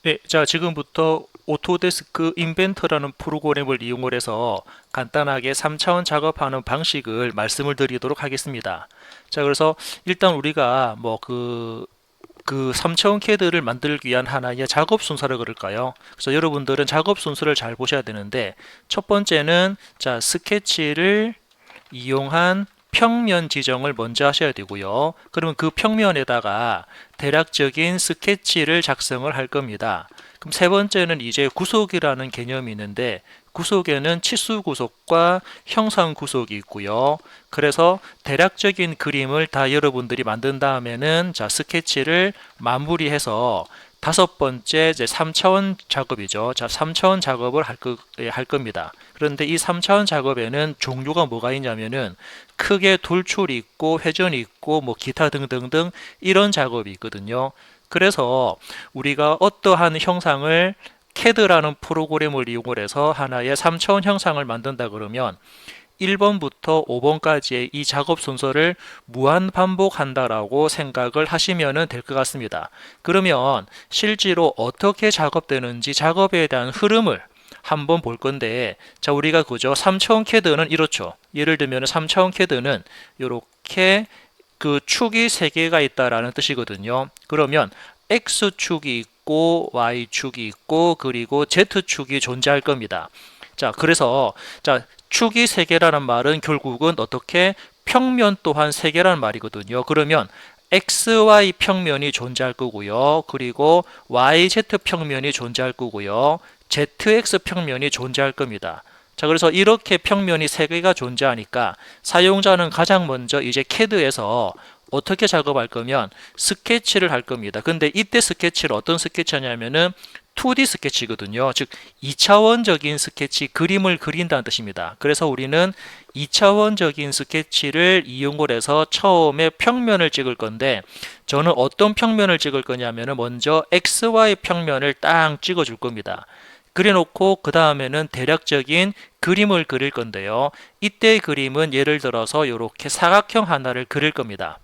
네, 자, 지금부터 오토데스크 인벤터라는 프로그램을 이용을 해서 간단하게 3차원 작업하는 방식을 말씀을 드리도록 하겠습니다. 자, 그래서 일단 우리가 그 3차원 CAD를 만들기 위한 하나의 작업 순서를 그릴까요? 그래서 여러분들은 작업 순서를 잘 보셔야 되는데, 첫 번째는 자, 스케치를 이용한 평면 지정을 먼저 하셔야 되고요. 그러면 그 평면에다가 대략적인 스케치를 작성을 할 겁니다. 그럼 세 번째는 이제 구속이라는 개념이 있는데, 구속에는 치수 구속과 형상 구속이 있고요. 그래서 대략적인 그림을 다 여러분들이 만든 다음에는 자, 스케치를 마무리해서 다섯 번째 이제 3차원 작업이죠. 자, 3차원 작업을 할 겁니다. 그런데 이 3차원 작업에는 종류가 뭐가 있냐면은 크게 돌출이 있고 회전이 있고 뭐 기타 등등등 이런 작업이 있거든요. 그래서 우리가 어떠한 형상을 CAD라는 프로그램을 이용을 해서 하나의 3차원 형상을 만든다 그러면 1번부터 5번까지의 이 작업 순서를 무한 반복한다라고 생각을 하시면 될 것 같습니다. 그러면 실제로 어떻게 작업되는지 작업에 대한 흐름을 한번 볼 건데, 자, 우리가 그죠? 3차원 CAD는 이렇죠. 예를 들면 3차원 CAD는 이렇게 그 축이 3개가 있다라는 뜻이거든요. 그러면 X축이 있고 Y축이 있고 그리고 Z축이 존재할 겁니다. 자, 그래서 자, 축이 3개라는 말은 결국은 어떻게 평면 또한 3개라는 말이거든요. 그러면 XY 평면이 존재할 거고요. 그리고 YZ 평면이 존재할 거고요. ZX 평면이 존재할 겁니다. 자, 그래서 이렇게 평면이 3개가 존재하니까 사용자는 가장 먼저 이제 CAD에서 어떻게 작업할 거면 스케치를 할 겁니다. 근데 이때 스케치를 어떤 스케치냐면은 2D 스케치거든요. 즉 2차원적인 스케치, 그림을 그린다는 뜻입니다. 그래서 우리는 2차원적인 스케치를 이용을 해서 처음에 평면을 찍을 건데, 저는 어떤 평면을 찍을 거냐면은 먼저 XY 평면을 딱 찍어 줄 겁니다. 그려놓고 그 다음에는 대략적인 그림을 그릴 건데요. 이때 그림은 예를 들어서 이렇게 사각형 하나를 그릴 겁니다.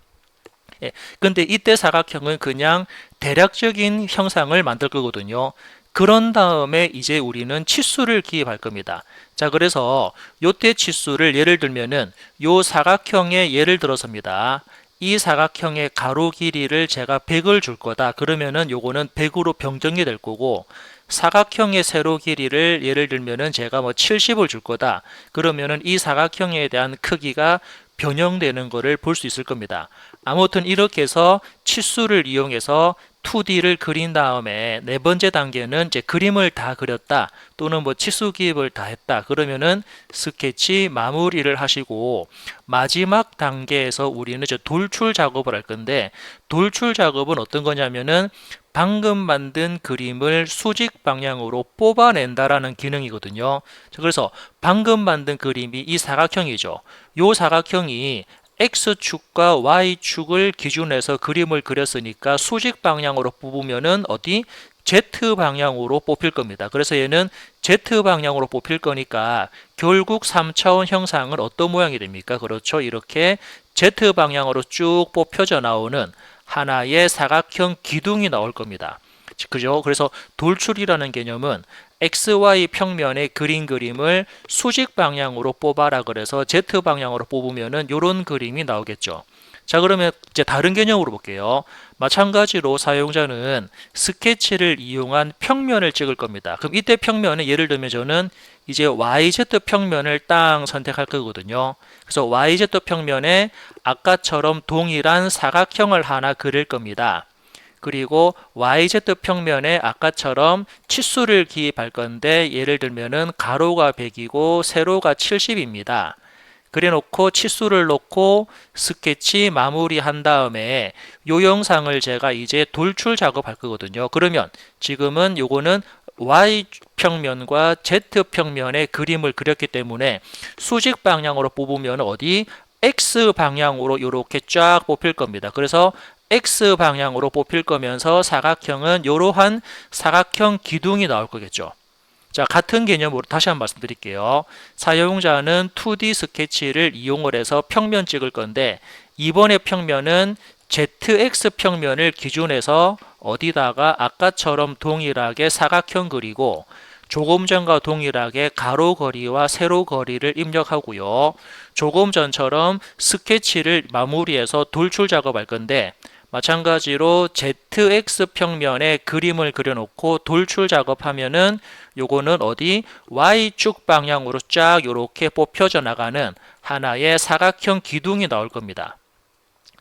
예, 근데 이때 사각형은 그냥 대략적인 형상을 만들 거거든요. 그런 다음에 이제 우리는 치수를 기입할 겁니다. 자, 그래서 요때 치수를 예를 들면은 요 사각형의 예를 들어서입니다. 이 사각형의 가로 길이를 제가 100을 줄 거다. 그러면은 요거는 100으로 변경이 될 거고, 사각형의 세로 길이를 예를 들면은 제가 뭐 70을 줄 거다. 그러면은 이 사각형에 대한 크기가 변형되는 것을 볼 수 있을 겁니다. 아무튼 이렇게 해서 치수를 이용해서 2D를 그린 다음에 네 번째 단계는 이제 그림을 다 그렸다 또는 뭐 치수 기입을 다 했다 그러면은 스케치 마무리를 하시고, 마지막 단계에서 우리는 이제 돌출 작업을 할 건데, 돌출 작업은 어떤 거냐면은 방금 만든 그림을 수직 방향으로 뽑아낸다라는 기능이거든요. 그래서 방금 만든 그림이 이 사각형이죠. 이 사각형이 X축과 Y축을 기준해서 그림을 그렸으니까 수직 방향으로 뽑으면은 어디? Z 방향으로 뽑힐 겁니다. 그래서 얘는 Z 방향으로 뽑힐 거니까 결국 3차원 형상은 어떤 모양이 됩니까? 그렇죠. 이렇게 Z 방향으로 쭉 뽑혀져 나오는 하나의 사각형 기둥이 나올 겁니다. 그죠? 그래서 돌출이라는 개념은 XY 평면의 그린 그림을 수직 방향으로 뽑아라 그래서 Z 방향으로 뽑으면은 이런 그림이 나오겠죠. 자, 그러면 이제 다른 개념으로 볼게요. 마찬가지로 사용자는 스케치를 이용한 평면을 찍을 겁니다. 그럼 이때 평면은 예를 들면 저는 이제 YZ 평면을 딱 선택할 거거든요. 그래서 YZ 평면에 아까처럼 동일한 사각형을 하나 그릴 겁니다. 그리고 YZ 평면에 아까처럼 치수를 기입할 건데, 예를 들면은 가로가 100이고 세로가 70입니다. 그래 놓고 치수를 놓고 스케치 마무리한 다음에 요 영상을 제가 이제 돌출 작업할 거거든요. 그러면 지금은 요거는 Y 평면과 Z 평면의 그림을 그렸기 때문에 수직 방향으로 뽑으면 어디? X 방향으로 이렇게 쫙 뽑힐 겁니다. 그래서 X 방향으로 뽑힐 거면서 사각형은 이러한 사각형 기둥이 나올 거겠죠. 자, 같은 개념으로 다시 한번 말씀드릴게요. 사용자는 2D 스케치를 이용을 해서 평면 찍을 건데, 이번에 평면은 ZX 평면을 기준해서 어디다가 아까처럼 동일하게 사각형 그리고 조금 전과 동일하게 가로 거리와 세로 거리를 입력하고요. 조금 전처럼 스케치를 마무리해서 돌출 작업할 건데 마찬가지로 ZX 평면에 그림을 그려놓고 돌출 작업하면은 요거는 어디 Y축 방향으로 쫙 이렇게 뽑혀져 나가는 하나의 사각형 기둥이 나올 겁니다.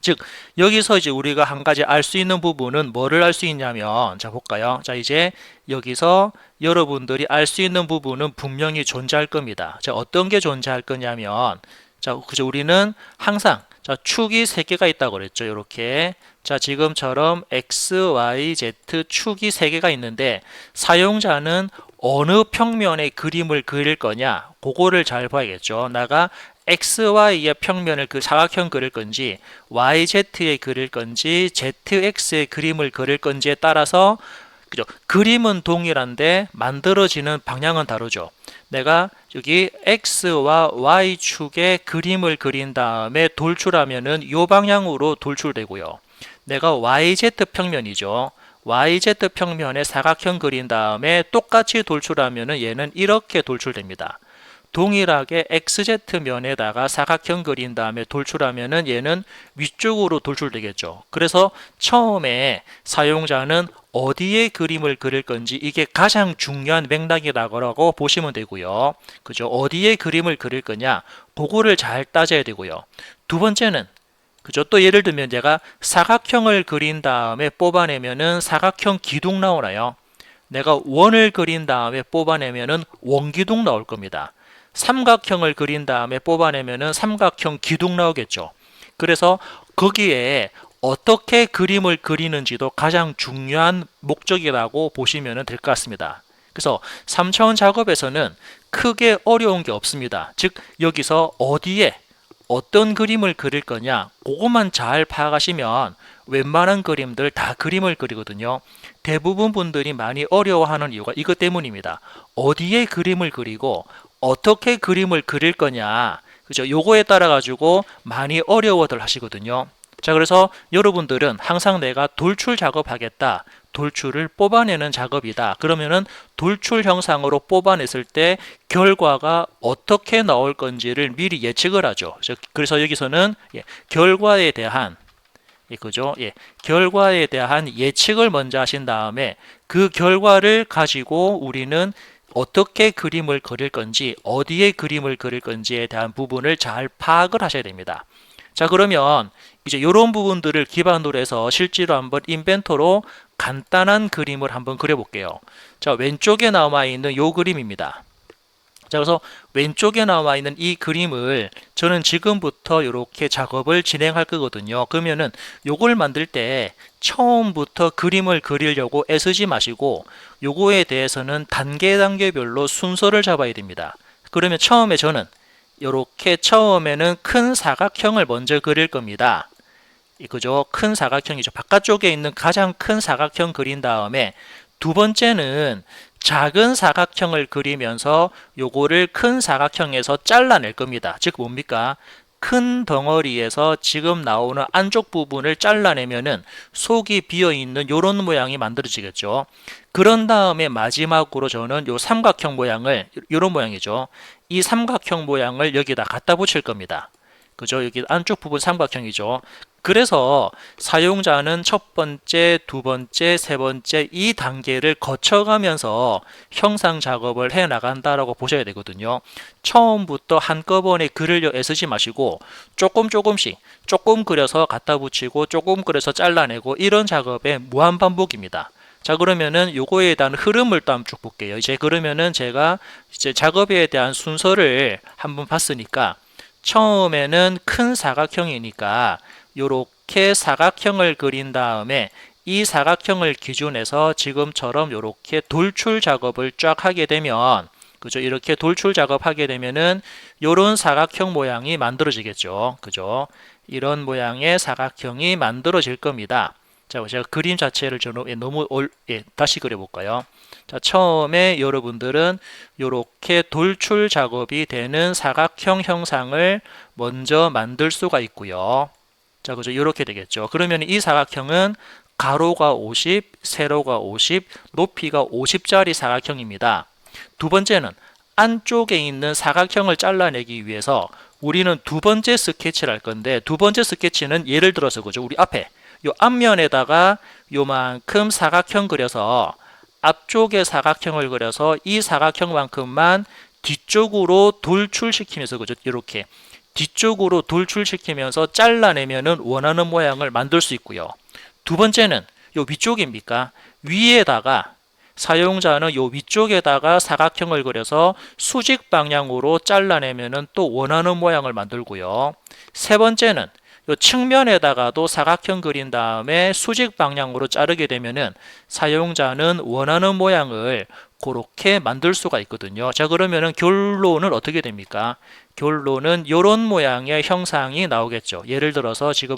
즉 여기서 이제 우리가 한 가지 알 수 있는 부분은 뭐를 알 수 있냐면 자 볼까요? 자 이제 여기서 여러분들이 알 수 있는 부분은 분명히 존재할 겁니다. 자 어떤 게 존재할 거냐면 자 그죠 우리는 항상 자 축이 세 개가 있다고 그랬죠. 이렇게 자 지금처럼 X, Y, Z 축이 세 개가 있는데 사용자는 어느 평면의 그림을 그릴 거냐 그거를 잘 봐야겠죠. 내가 XY의 평면을 그 사각형 그릴 건지 YZ에 그릴 건지 ZX의 그림을 그릴 건지에 따라서 그죠? 그림은 동일한데 만들어지는 방향은 다르죠. 내가 여기 X와 Y축의 그림을 그린 다음에 돌출하면은 이 방향으로 돌출되고요. 내가 YZ 평면이죠. YZ 평면에 사각형 그린 다음에 똑같이 돌출하면은 얘는 이렇게 돌출됩니다. 동일하게 XZ면에다가 사각형 그린 다음에 돌출하면은 얘는 위쪽으로 돌출되겠죠. 그래서 처음에 사용자는 어디에 그림을 그릴 건지 이게 가장 중요한 맥락이라고 보시면 되고요. 그죠? 어디에 그림을 그릴 거냐? 그거를 잘 따져야 되고요. 두 번째는 그죠? 또 예를 들면 제가 사각형을 그린 다음에 뽑아내면은 사각형 기둥 나오나요? 내가 원을 그린 다음에 뽑아내면은 원기둥 나올 겁니다. 삼각형을 그린 다음에 뽑아내면은 삼각형 기둥 나오겠죠. 그래서 거기에 어떻게 그림을 그리는지도 가장 중요한 목적이라고 보시면 될 것 같습니다. 그래서 3차원 작업에서는 크게 어려운 게 없습니다. 즉 여기서 어디에 어떤 그림을 그릴 거냐 그것만 잘 파악하시면 웬만한 그림들 다 그림을 그리거든요. 대부분 분들이 많이 어려워하는 이유가 이것 때문입니다. 어디에 그림을 그리고 어떻게 그림을 그릴 거냐 그죠? 요거에 따라 가지고 많이 어려워들 하시거든요. 자 그래서 여러분들은 항상 내가 돌출 작업하겠다 돌출을 뽑아내는 작업이다 그러면은 돌출 형상으로 뽑아냈을 때 결과가 어떻게 나올 건지를 미리 예측을 하죠. 그래서 여기서는 결과에 대한 그죠? 결과에 대한 예측을 먼저 하신 다음에 그 결과를 가지고 우리는 어떻게 그림을 그릴 건지 어디에 그림을 그릴 건지에 대한 부분을 잘 파악을 하셔야 됩니다. 자 그러면 이제 이런 부분들을 기반으로 해서 실제로 한번 인벤터로 간단한 그림을 한번 그려볼게요. 자 왼쪽에 나와 있는 이 그림입니다. 자 그래서 왼쪽에 나와 있는 이 그림을 저는 지금부터 이렇게 작업을 진행할 거거든요. 그러면은 요걸 만들 때 처음부터 그림을 그리려고 애쓰지 마시고 요거에 대해서는 단계별로 순서를 잡아야 됩니다. 그러면 처음에 저는 이렇게 처음에는 큰 사각형을 먼저 그릴 겁니다. 그죠? 큰 사각형이죠. 바깥쪽에 있는 가장 큰 사각형 그린 다음에 두 번째는 작은 사각형을 그리면서 요거를 큰 사각형에서 잘라낼 겁니다. 즉 뭡니까? 큰 덩어리에서 지금 나오는 안쪽 부분을 잘라내면은 속이 비어있는 요런 모양이 만들어지겠죠. 그런 다음에 마지막으로 저는 요 삼각형 모양을 요런 모양이죠. 이 삼각형 모양을 여기다 갖다 붙일 겁니다. 그죠? 여기 안쪽 부분 삼각형이죠. 그래서 사용자는 첫 번째, 두 번째, 세 번째 이 단계를 거쳐가면서 형상 작업을 해 나간다라고 보셔야 되거든요. 처음부터 한꺼번에 그리려 애쓰지 마시고 조금씩 조금 그려서 갖다 붙이고 조금 그려서 잘라내고 이런 작업의 무한 반복입니다. 자 그러면은 요거에 대한 흐름을 또 한번 쭉 볼게요. 이제 그러면은 제가 이제 작업에 대한 순서를 한번 봤으니까 처음에는 큰 사각형이니까 요렇게 사각형을 그린 다음에 이 사각형을 기준해서 지금처럼 요렇게 돌출 작업을 쫙 하게 되면 그죠? 이렇게 돌출 작업하게 되면은 요런 사각형 모양이 만들어지겠죠. 그죠? 이런 모양의 사각형이 만들어질 겁니다. 자, 제가 그림 자체를 너무 다시 그려볼까요? 자, 처음에 여러분들은 이렇게 돌출 작업이 되는 사각형 형상을 먼저 만들 수가 있고요. 자, 그죠? 이렇게 되겠죠. 그러면 이 사각형은 가로가 50, 세로가 50, 높이가 50짜리 사각형입니다. 두 번째는 안쪽에 있는 사각형을 잘라내기 위해서 우리는 두 번째 스케치를 할 건데, 두 번째 스케치는 예를 들어서 그죠? 우리 앞에 요 앞면에다가 요만큼 사각형 그려서 앞쪽에 사각형을 그려서 이 사각형만큼만 뒤쪽으로 돌출시키면서 그죠? 이렇게 뒤쪽으로 돌출시키면서 잘라내면은 원하는 모양을 만들 수 있고요. 두 번째는 요 위쪽입니까? 위에다가 사용자는 요 위쪽에다가 사각형을 그려서 수직 방향으로 잘라내면은 또 원하는 모양을 만들고요. 세 번째는 요 측면에다가도 사각형 그린 다음에 수직 방향으로 자르게 되면은 사용자는 원하는 모양을 그렇게 만들 수가 있거든요. 자, 그러면은 결론은 어떻게 됩니까? 결론은 이런 모양의 형상이 나오겠죠. 예를 들어서 지금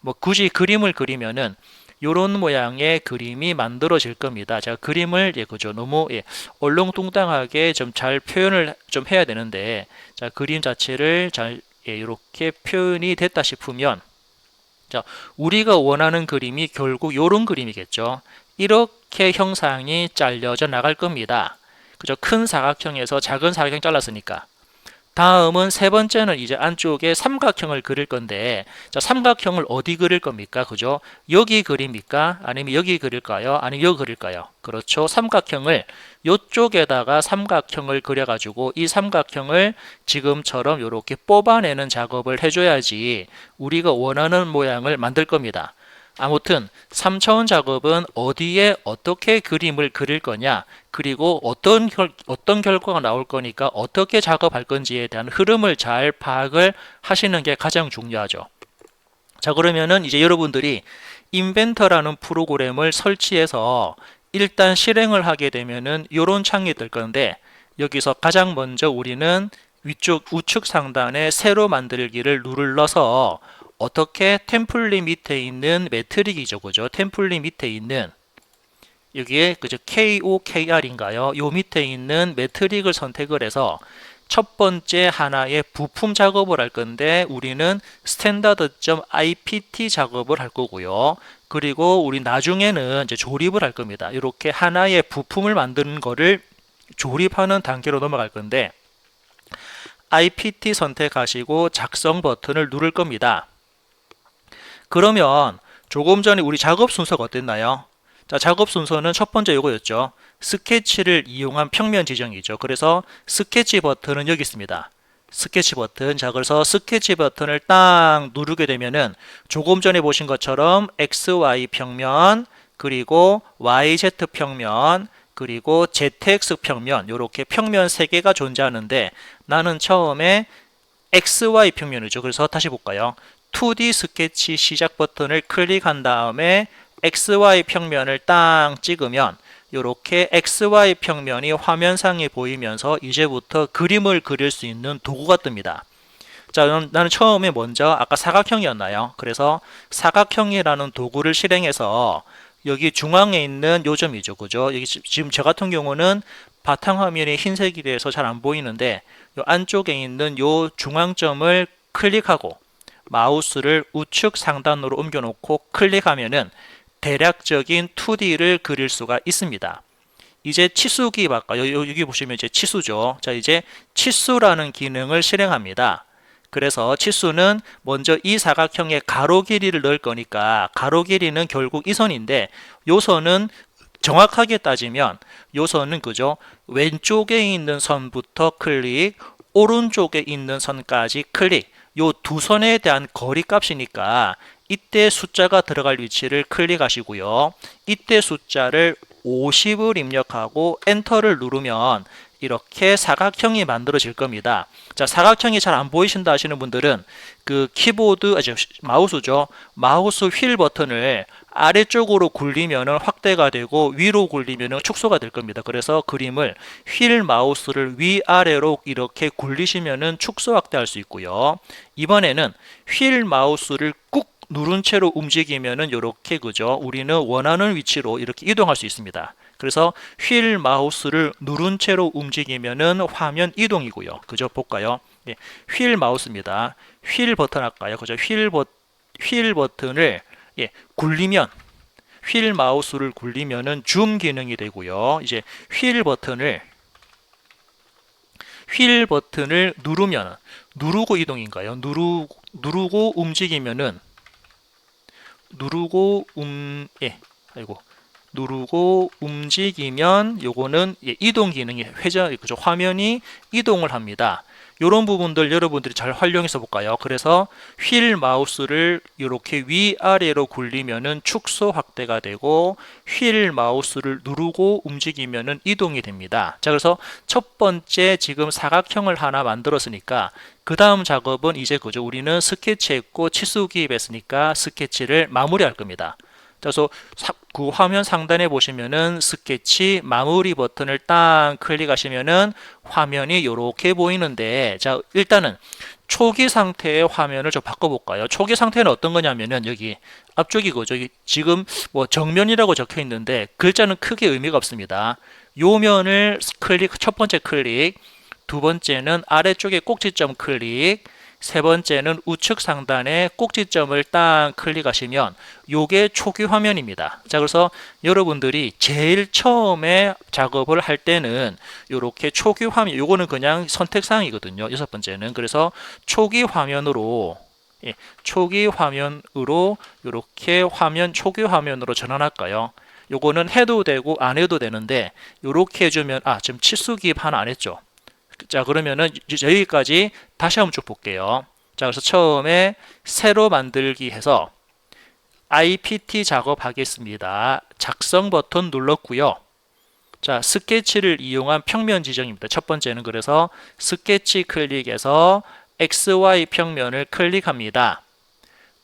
뭐 굳이 그림을 그리면은 이런 모양의 그림이 만들어질 겁니다. 제가 그림을 그죠? 너무 얼렁뚱땅하게 좀 잘 표현을 좀 해야 되는데, 자, 그림 자체를 잘 이렇게 표현이 됐다 싶으면, 자, 우리가 원하는 그림이 결국 이런 그림이겠죠. 이렇게 형상이 잘려져 나갈 겁니다. 그죠? 큰 사각형에서 작은 사각형 잘랐으니까. 다음은 세 번째는 이제 안쪽에 삼각형을 그릴 건데, 자, 삼각형을 어디 그릴 겁니까? 그죠? 여기 그립니까? 아니면 여기 그릴까요? 아니면 여기 그릴까요? 그렇죠. 삼각형을 이쪽에다가 삼각형을 그려가지고 이 삼각형을 지금처럼 이렇게 뽑아내는 작업을 해줘야지 우리가 원하는 모양을 만들 겁니다. 아무튼 3차원 작업은 어디에 어떻게 그림을 그릴 거냐, 그리고 어떤 결과가 나올 거니까 어떻게 작업할 건지에 대한 흐름을 잘 파악을 하시는 게 가장 중요하죠. 자, 그러면은 이제 여러분들이 인벤터라는 프로그램을 설치해서 일단 실행을 하게 되면은 이런 창이 뜰 건데, 여기서 가장 먼저 우리는 위쪽 우측 상단에 새로 만들기를 눌러서 어떻게 템플릿 밑에 있는 매트릭이죠, 그죠? 템플릿 밑에 있는 여기에 그죠? KOKR인가요? 요 밑에 있는 매트릭을 선택을 해서 첫 번째 하나의 부품 작업을 할 건데, 우리는 standard.ipt 작업을 할 거고요. 그리고 우리 나중에는 이제 조립을 할 겁니다. 이렇게 하나의 부품을 만드는 거를 조립하는 단계로 넘어갈 건데, IPT 선택하시고 작성 버튼을 누를 겁니다. 그러면 조금 전에 우리 작업 순서가 어땠나요? 자, 작업 순서는 첫 번째 이거였죠. 스케치를 이용한 평면 지정이죠. 그래서 스케치 버튼은 여기 있습니다. 스케치 버튼. 자, 그래서 스케치 버튼을 딱 누르게 되면은 조금 전에 보신 것처럼 XY 평면, 그리고 YZ 평면, 그리고 ZX 평면, 이렇게 평면 3개가 존재하는데, 나는 처음에 XY 평면이죠. 그래서 다시 볼까요? 2D 스케치 시작 버튼을 클릭한 다음에 XY 평면을 딱 찍으면 이렇게 XY 평면이 화면상에 보이면서 이제부터 그림을 그릴 수 있는 도구가 뜹니다. 자, 나는 처음에 먼저 아까 사각형이었나요? 그래서 사각형이라는 도구를 실행해서 여기 중앙에 있는 요점이죠, 그죠? 여기 지금 저 같은 경우는 바탕화면이 흰색이 돼서 잘 안 보이는데, 요 안쪽에 있는 요 중앙점을 클릭하고 마우스를 우측 상단으로 옮겨 놓고 클릭하면은 대략적인 2D를 그릴 수가 있습니다. 이제 치수기 바꿔요. 여기 보시면 이제 치수죠. 자, 이제 치수라는 기능을 실행합니다. 그래서 치수는 먼저 이 사각형의 가로 길이를 넣을 거니까 가로 길이는 결국 이 선인데, 요 선은 정확하게 따지면 요 선은 그죠? 왼쪽에 있는 선부터 클릭, 오른쪽에 있는 선까지 클릭. 요 두 선에 대한 거리 값이니까 이때 숫자가 들어갈 위치를 클릭하시고요. 이때 숫자를 50을 입력하고 엔터를 누르면 이렇게 사각형이 만들어질 겁니다. 자, 사각형이 잘 안 보이신다 하시는 분들은 그 키보드, 마우스죠. 마우스 휠 버튼을 아래쪽으로 굴리면 확대가 되고 위로 굴리면 축소가 될 겁니다. 그래서 그림을 휠 마우스를 위아래로 이렇게 굴리시면 축소 확대할 수 있고요. 이번에는 휠 마우스를 꾹 누른 채로 움직이면은 이렇게 그죠? 우리는 원하는 위치로 이렇게 이동할 수 있습니다. 그래서 휠 마우스를 누른 채로 움직이면은 화면 이동이고요. 그죠? 볼까요? 휠 마우스입니다. 휠 버튼 할까요? 그죠? 휠 버튼 휠 버튼을 굴리면 휠 마우스를 굴리면은 줌 기능이 되고요. 이제 휠 버튼을 누르면 누르고 이동인가요? 누르고 움직이면은 누르고 움직이면 요거는 이동 기능이 회전 그죠? 화면이 이동을 합니다. 이런 부분들 여러분들이 잘 활용해서 볼까요? 그래서 휠 마우스를 이렇게 위아래로 굴리면은 축소 확대가 되고 휠 마우스를 누르고 움직이면은 이동이 됩니다. 자, 그래서 첫 번째 지금 사각형을 하나 만들었으니까 그 다음 작업은 이제 그죠? 우리는 스케치했고 치수 기입했으니까 스케치를 마무리할 겁니다. 그래서 그 화면 상단에 보시면은 스케치 마무리 버튼을 딱 클릭하시면은 화면이 이렇게 보이는데, 자, 일단은 초기 상태의 화면을 좀 바꿔볼까요? 초기 상태는 어떤 거냐면은 여기 앞쪽이고 저기 지금 뭐 정면이라고 적혀 있는데 글자는 크게 의미가 없습니다. 요 면을 첫 번째 클릭, 두 번째는 아래쪽에 꼭지점 클릭, 세 번째는 우측 상단에 꼭지점을 딱 클릭하시면 요게 초기 화면입니다. 자, 그래서 여러분들이 제일 처음에 작업을 할 때는 요렇게 초기 화면, 요거는 그냥 선택사항이거든요. 여섯 번째는. 그래서 초기 화면으로 요렇게 초기 화면으로 전환할까요? 요거는 해도 되고 안 해도 되는데 요렇게 해주면 지금 치수 기입 하나 안 했죠. 자, 그러면은 여기까지 다시 한번 쭉 볼게요. 자, 그래서 처음에 새로 만들기 해서 IPT 작업하겠습니다. 작성 버튼 눌렀고요. 자, 스케치를 이용한 평면 지정입니다. 첫 번째는 그래서 스케치 클릭해서 XY 평면을 클릭합니다.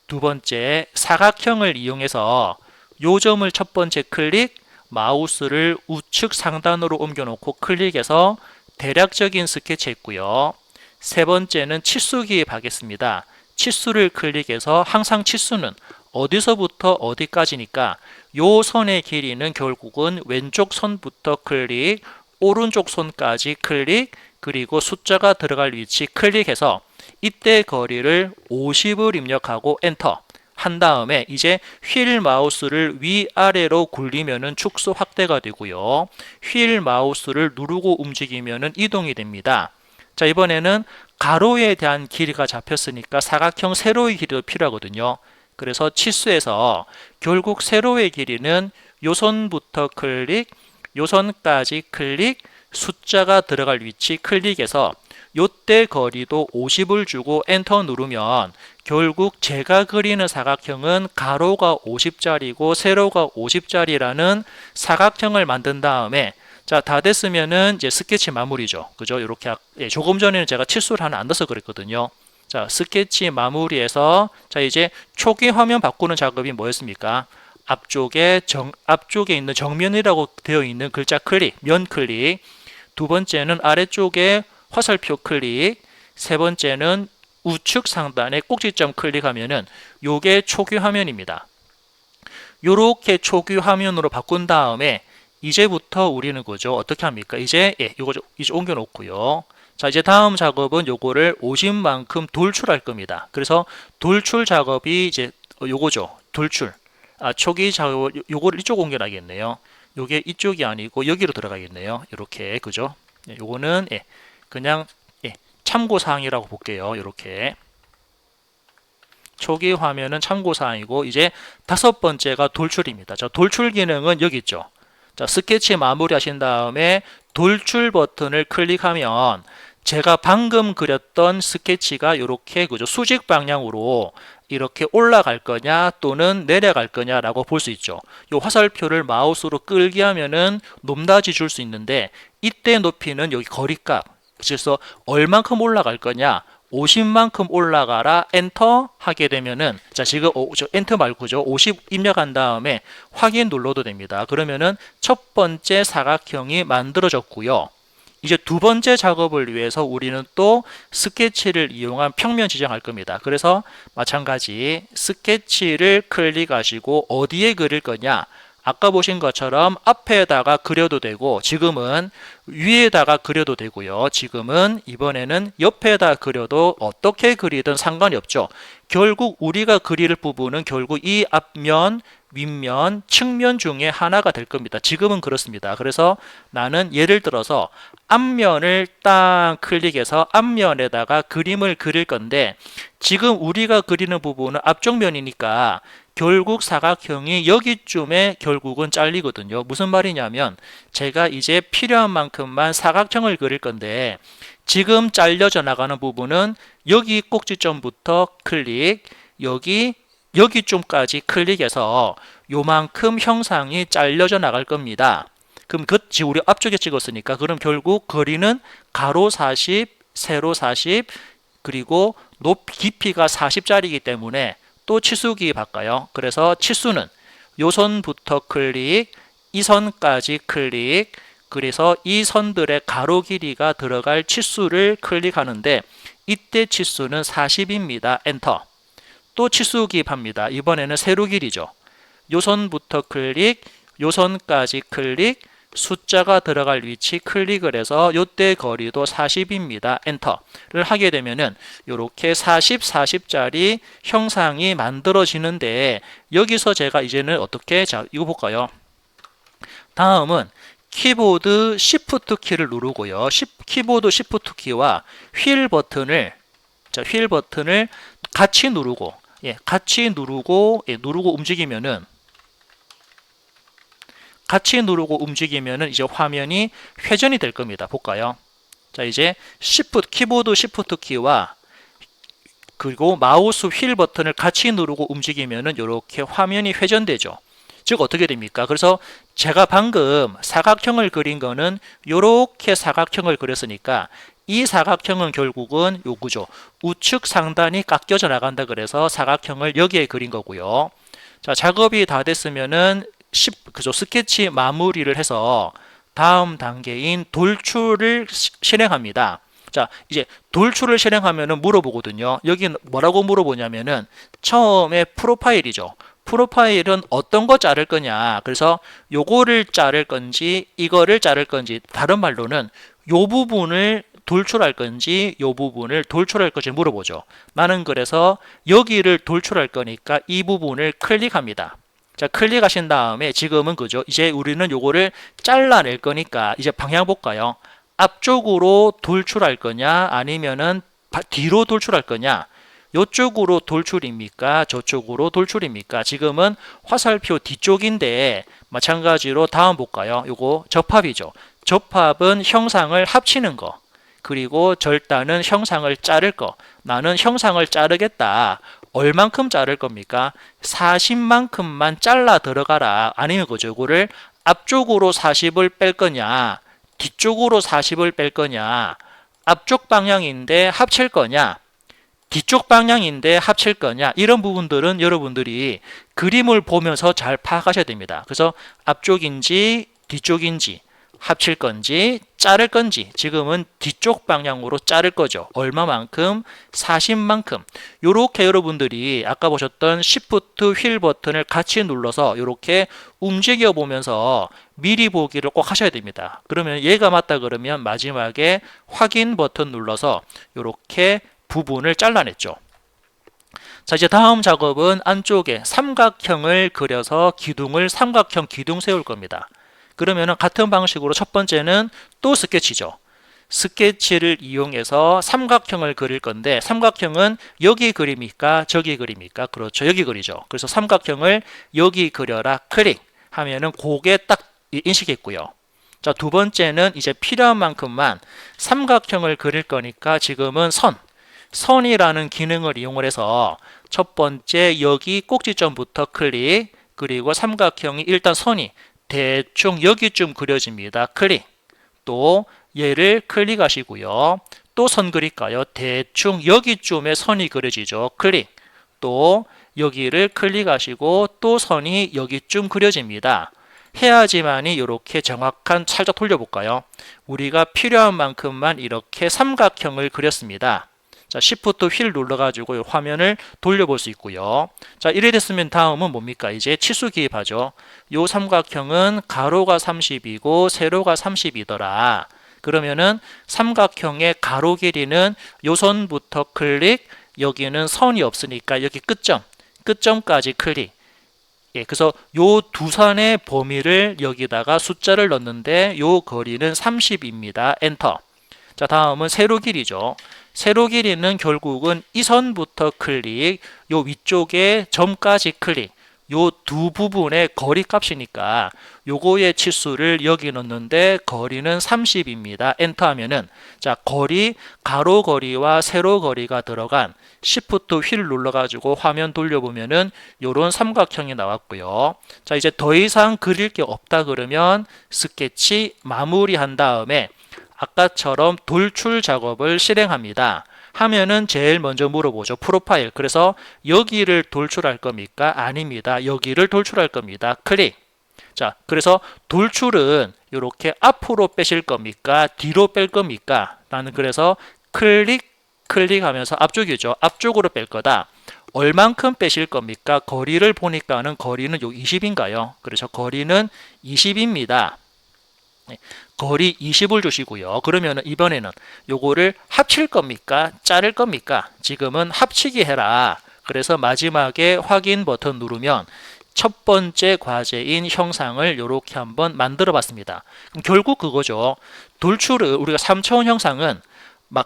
두 번째 사각형을 이용해서 요점을 첫 번째 클릭, 마우스를 우측 상단으로 옮겨놓고 클릭해서 대략적인 스케치 했고요. 세 번째는 치수 기입하겠습니다. 치수를 클릭해서 항상 치수는 어디서부터 어디까지니까 요 선의 길이는 결국은 왼쪽 선부터 클릭, 오른쪽 선까지 클릭, 그리고 숫자가 들어갈 위치 클릭해서 이때 거리를 50을 입력하고 엔터 한 다음에 이제 휠 마우스를 위아래로 굴리면은 축소 확대가 되고요. 휠 마우스를 누르고 움직이면은 이동이 됩니다. 자, 이번에는 가로에 대한 길이가 잡혔으니까 사각형 세로의 길이도 필요하거든요. 그래서 치수에서 결국 세로의 길이는 요선부터 클릭, 요선까지 클릭, 숫자가 들어갈 위치 클릭해서 요때 거리도 50을 주고 엔터 누르면 결국 제가 그리는 사각형은 가로가 50짜리고 세로가 50짜리라는 사각형을 만든 다음에 자, 다 됐으면은 이제 스케치 마무리죠. 그죠? 이렇게 조금 전에는 제가 치수를 하나 안 넣어서 그랬거든요. 자, 스케치 마무리해서 자, 이제 초기 화면 바꾸는 작업이 뭐였습니까? 앞쪽에 있는 정면이라고 되어 있는 글자 클릭, 면 클릭. 두 번째는 아래쪽에 화살표 클릭, 세 번째는 우측 상단에 꼭지점 클릭하면은 요게 초기 화면입니다. 요렇게 초기 화면으로 바꾼 다음에 이제부터 우리는 그죠? 어떻게 합니까? 이제 요거 이제 옮겨 놓고요. 자, 이제 다음 작업은 요거를 50만큼 돌출할 겁니다. 그래서 돌출 작업이 이제 요거죠. 돌출. 초기 작업 요거를 이쪽 옮겨놔야겠네요. 요게 이쪽이 아니고 여기로 들어가겠네요. 이렇게 그죠? 요거는 그냥 참고사항이라고 볼게요. 이렇게 초기 화면은 참고사항이고 이제 다섯 번째가 돌출입니다. 자, 돌출 기능은 여기 있죠. 자, 스케치 마무리 하신 다음에 돌출 버튼을 클릭하면 제가 방금 그렸던 스케치가 이렇게 그죠? 수직 방향으로 이렇게 올라갈 거냐 또는 내려갈 거냐라고 볼 수 있죠. 이 화살표를 마우스로 끌게 하면은 높낮이 줄 수 있는데 이때 높이는 여기 거리값. 그래서 얼만큼 올라갈 거냐? 50만큼 올라가라 엔터 하게 되면은 자, 지금 엔터 말고죠. 50 입력한 다음에 확인 눌러도 됩니다. 그러면은 첫 번째 사각형이 만들어졌고요. 이제 두 번째 작업을 위해서 우리는 또 스케치를 이용한 평면 지정할 겁니다. 그래서 마찬가지 스케치를 클릭하시고 어디에 그릴 거냐? 아까 보신 것처럼 앞에다가 그려도 되고 지금은 위에다가 그려도 되고요. 지금은 이번에는 옆에다 그려도 어떻게 그리든 상관이 없죠. 결국 우리가 그릴 부분은 결국 이 앞면, 윗면, 측면 중에 하나가 될 겁니다. 지금은 그렇습니다. 그래서 나는 예를 들어서 앞면을 딱 클릭해서 앞면에다가 그림을 그릴 건데 지금 우리가 그리는 부분은 앞쪽 면이니까 결국 사각형이 여기쯤에 결국은 잘리거든요. 무슨 말이냐면 제가 이제 필요한 만큼만 사각형을 그릴 건데 지금 잘려져 나가는 부분은 여기 꼭지점부터 클릭, 여기쯤까지 클릭해서 요만큼 형상이 잘려져 나갈 겁니다. 그럼 지금 우리 앞쪽에 찍었으니까 그럼 결국 거리는 가로 40, 세로 40, 그리고 깊이가 40짜리이기 때문에 또 치수기 바꿔요. 그래서 치수는 요 선부터 클릭, 이 선까지 클릭, 그래서 이 선들의 가로 길이가 들어갈 치수를 클릭하는데 이때 치수는 40입니다. 엔터. 또 치수 기입합니다. 이번에는 세로 길이죠. 요 선부터 클릭, 요 선까지 클릭, 숫자가 들어갈 위치 클릭을 해서 요때 거리도 40입니다. 엔터를 하게 되면은 이렇게 40, 40짜리 형상이 만들어지는데 여기서 제가 이제는 어떻게 자 이거 볼까요? 다음은 키보드 Shift 키를 누르고요. 키보드 Shift 키와 휠 버튼을 같이 누르고 누르고 움직이면은 이제 화면이 회전이 될 겁니다. 볼까요? 자, 이제 키보드 Shift 키와 그리고 마우스 휠 버튼을 같이 누르고 움직이면은 이렇게 화면이 회전되죠. 즉 어떻게 됩니까? 그래서 제가 방금 사각형을 그린 거는 이렇게 사각형을 그렸으니까 이 사각형은 결국은 요거죠. 우측 상단이 깎여져 나간다 그래서 사각형을 여기에 그린 거고요. 자, 작업이 다 됐으면은 스케치 마무리를 해서 다음 단계인 돌출을 실행합니다. 자, 이제 돌출을 실행하면은 물어보거든요. 여기 뭐라고 물어보냐면은 처음에 프로파일이죠. 프로파일은 어떤 거 자를 거냐. 그래서 요거를 자를 건지 이거를 자를 건지 다른 말로는 요 부분을 돌출할 건지 요 부분을 돌출할 건지 물어보죠. 나는 그래서 여기를 돌출할 거니까 이 부분을 클릭합니다. 자, 클릭하신 다음에 지금은 그죠. 이제 우리는 요거를 잘라낼 거니까 이제 방향 볼까요? 앞쪽으로 돌출할 거냐 아니면은 뒤로 돌출할 거냐. 요쪽으로 돌출입니까? 저쪽으로 돌출입니까? 지금은 화살표 뒤쪽인데 마찬가지로 다음 볼까요? 요거 접합이죠. 접합은 형상을 합치는 거. 그리고 절단은 형상을 자를 거. 나는 형상을 자르겠다. 얼만큼 자를 겁니까? 40만큼만 잘라 들어가라. 아니면 그죠. 요거를 앞쪽으로 40을 뺄 거냐, 뒤쪽으로 40을 뺄 거냐, 앞쪽 방향인데 합칠 거냐, 뒤쪽 방향인데 합칠 거냐, 이런 부분들은 여러분들이 그림을 보면서 잘 파악하셔야 됩니다. 그래서 앞쪽인지 뒤쪽인지 합칠 건지 자를 건지 지금은 뒤쪽 방향으로 자를 거죠. 얼마만큼? 40만큼. 요렇게 여러분들이 아까 보셨던 Shift 휠 버튼을 같이 눌러서 이렇게 움직여 보면서 미리 보기를 꼭 하셔야 됩니다. 그러면 얘가 맞다 그러면 마지막에 확인 버튼 눌러서 이렇게 부분을 잘라냈죠. 자, 이제 다음 작업은 안쪽에 삼각형을 그려서 삼각형 기둥 세울 겁니다. 그러면은 같은 방식으로 첫 번째는 또 스케치죠. 스케치를 이용해서 삼각형을 그릴 건데 삼각형은 여기 그립니까? 저기 그립니까? 그렇죠. 여기 그리죠. 그래서 삼각형을 여기 그려라 클릭 하면은 그게 딱 인식했고요. 자, 두 번째는 이제 필요한 만큼만 삼각형을 그릴 거니까 지금은 선이라는 기능을 이용을 해서 첫 번째 여기 꼭지점부터 클릭, 그리고 삼각형이 일단 선이 대충 여기쯤 그려집니다. 클릭. 또 얘를 클릭하시고요. 또 선 그릴까요? 대충 여기쯤에 선이 그려지죠. 클릭. 또 여기를 클릭하시고 또 선이 여기쯤 그려집니다. 해야지만이 이렇게 정확한, 살짝 돌려볼까요? 우리가 필요한 만큼만 이렇게 삼각형을 그렸습니다. 자, Shift 휠 눌러가지고 화면을 돌려볼 수 있고요. 자, 이래 됐으면 다음은 뭡니까? 이제 치수 기입하죠. 요 삼각형은 가로가 30이고 세로가 30이더라. 그러면은 삼각형의 가로 길이는 요 선부터 클릭, 여기는 선이 없으니까 여기 끝점까지 클릭. 예, 그래서 요 두 선의 범위를 여기다가 숫자를 넣는데 요 거리는 30입니다. 엔터. 자, 다음은 세로 길이죠. 세로 길이는 결국은 이 선부터 클릭, 요 위쪽에 점까지 클릭. 요 두 부분의 거리 값이니까 요거의 치수를 여기 넣는데 거리는 30입니다. 엔터 하면은 자, 거리, 가로 거리와 세로 거리가 들어간 Shift 휠 눌러가지고 화면 돌려보면은 요런 삼각형이 나왔고요. 자, 이제 더 이상 그릴 게 없다 그러면 스케치 마무리한 다음에 아까처럼 돌출 작업을 실행합니다. 하면은 제일 먼저 물어보죠. 프로파일. 그래서 여기를 돌출할 겁니까? 아닙니다. 여기를 돌출할 겁니다. 클릭. 자, 그래서 돌출은 이렇게 앞으로 빼실 겁니까? 뒤로 뺄 겁니까? 나는 그래서 클릭하면서 앞쪽이죠. 앞쪽으로 뺄 거다. 얼만큼 빼실 겁니까? 거리를 보니까는 거리는 요 20인가요? 그래서 거리는 20입니다. 거리 20을 주시고요. 그러면 이번에는 요거를 합칠 겁니까? 자를 겁니까? 지금은 합치기 해라. 그래서 마지막에 확인 버튼 누르면 첫 번째 과제인 형상을 이렇게 한번 만들어 봤습니다. 그럼 결국 그거죠. 돌출을 우리가 3차원 형상은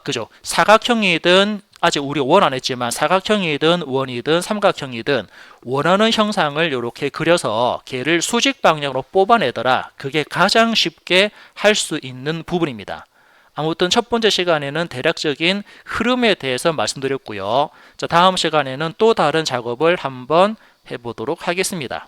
그죠? 사각형이든 아직 우리가 원 안 했지만 사각형이든 원이든 삼각형이든 원하는 형상을 이렇게 그려서 걔를 수직 방향으로 뽑아내더라. 그게 가장 쉽게 할 수 있는 부분입니다. 아무튼 첫 번째 시간에는 대략적인 흐름에 대해서 말씀드렸고요. 자, 다음 시간에는 또 다른 작업을 한번 해보도록 하겠습니다.